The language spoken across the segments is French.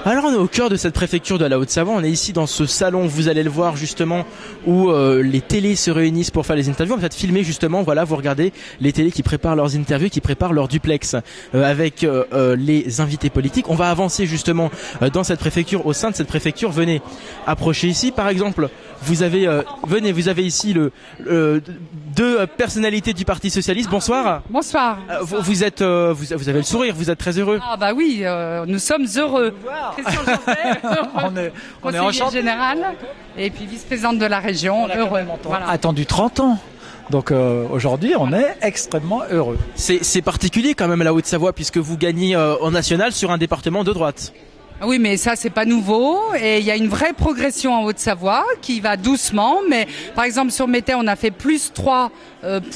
Alors on est au cœur de cette préfecture de la Haute-Savoie, on est ici dans ce salon, vous allez le voir justement, où les télés se réunissent pour faire les interviews. On va peut-être filmer justement, voilà, vous regardez les télés qui préparent leurs interviews, qui préparent leur duplex avec les invités politiques. On va avancer justement dans cette préfecture, au sein de cette préfecture. Venez approcher ici, par exemple, vous avez vous avez ici deux personnalités du Parti Socialiste. Bonsoir. Bonsoir. Vous avez le sourire, vous êtes très heureux. Ah bah oui, nous sommes heureux. Christian Jeantet, on est enchanté. Général et puis vice-présidente de la région. Heureux. Voilà. Attendu 30 ans. Donc aujourd'hui, on est extrêmement heureux. C'est particulier quand même la Haute-Savoie puisque vous gagnez en national sur un département de droite. Oui, mais ça, c'est pas nouveau. Et il y a une vraie progression en Haute-Savoie qui va doucement. Mais par exemple, sur Métais, on a fait plus 3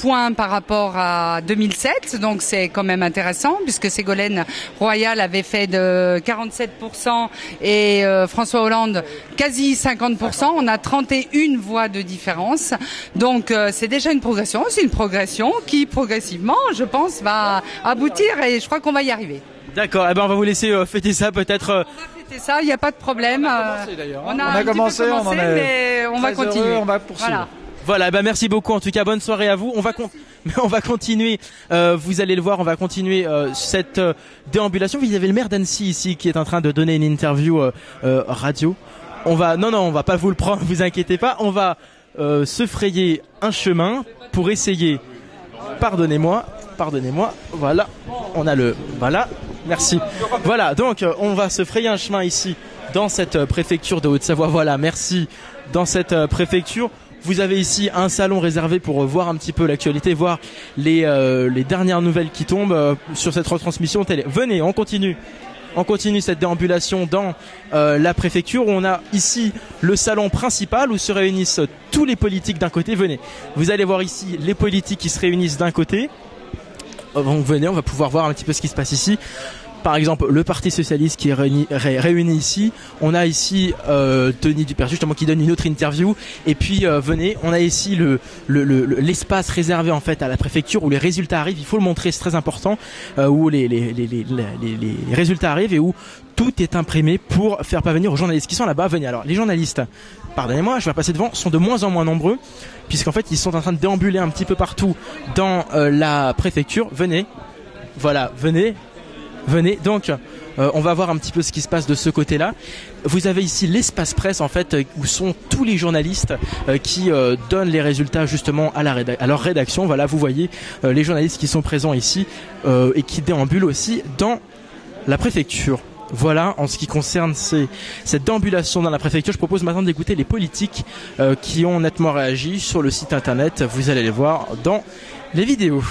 points par rapport à 2007. Donc c'est quand même intéressant puisque Ségolène Royal avait fait de 47% et François Hollande quasi 50%. On a 31 voix de différence. Donc c'est déjà une progression. C'est une progression qui, progressivement, je pense, va aboutir et je crois qu'on va y arriver. D'accord, eh ben on va vous laisser fêter ça peut-être. On va fêter ça, il n'y a pas de problème. On a commencé, on en est mais on va continuer. Heureux, on va poursuivre. Voilà, ben merci beaucoup en tout cas, bonne soirée à vous. On va continuer, vous allez le voir, on va continuer cette déambulation. Vous avez le maire d'Annecy ici qui est en train de donner une interview radio. On va pas vous le prendre, vous inquiétez pas. On va se frayer un chemin pour essayer. Pardonnez-moi, voilà, voilà. Merci. Voilà, donc on va se frayer un chemin ici dans cette préfecture de Haute-Savoie. Voilà, merci. Dans cette préfecture, vous avez ici un salon réservé pour voir un petit peu l'actualité, voir les dernières nouvelles qui tombent sur cette retransmission télé. Venez, on continue. On continue cette déambulation dans la préfecture où on a ici le salon principal où se réunissent tous les politiques d'un côté. Venez, vous allez voir ici les politiques qui se réunissent d'un côté. Donc venez, on va pouvoir voir un petit peu ce qui se passe ici. Par exemple, le Parti Socialiste qui est réuni ici. On a ici Denis Dupertu justement qui donne une autre interview. Et puis venez, on a ici l'espace réservé en fait à la préfecture où les résultats arrivent. Il faut le montrer, c'est très important. Où les résultats arrivent et où tout est imprimé pour faire parvenir aux journalistes qui sont là-bas. Venez. Alors les journalistes, pardonnez-moi, je vais passer devant, sont de moins en moins nombreux puisqu'en fait ils sont en train de déambuler un petit peu partout dans la préfecture. Venez, voilà, venez. Donc on va voir un petit peu ce qui se passe de ce côté-là. Vous avez ici l'espace presse en fait où sont tous les journalistes qui donnent les résultats justement à leur rédaction. Voilà, vous voyez les journalistes qui sont présents ici et qui déambulent aussi dans la préfecture. Voilà, en ce qui concerne cette déambulation dans la préfecture, je propose maintenant d'écouter les politiques qui ont nettement réagi sur le site internet. Vous allez les voir dans les vidéos.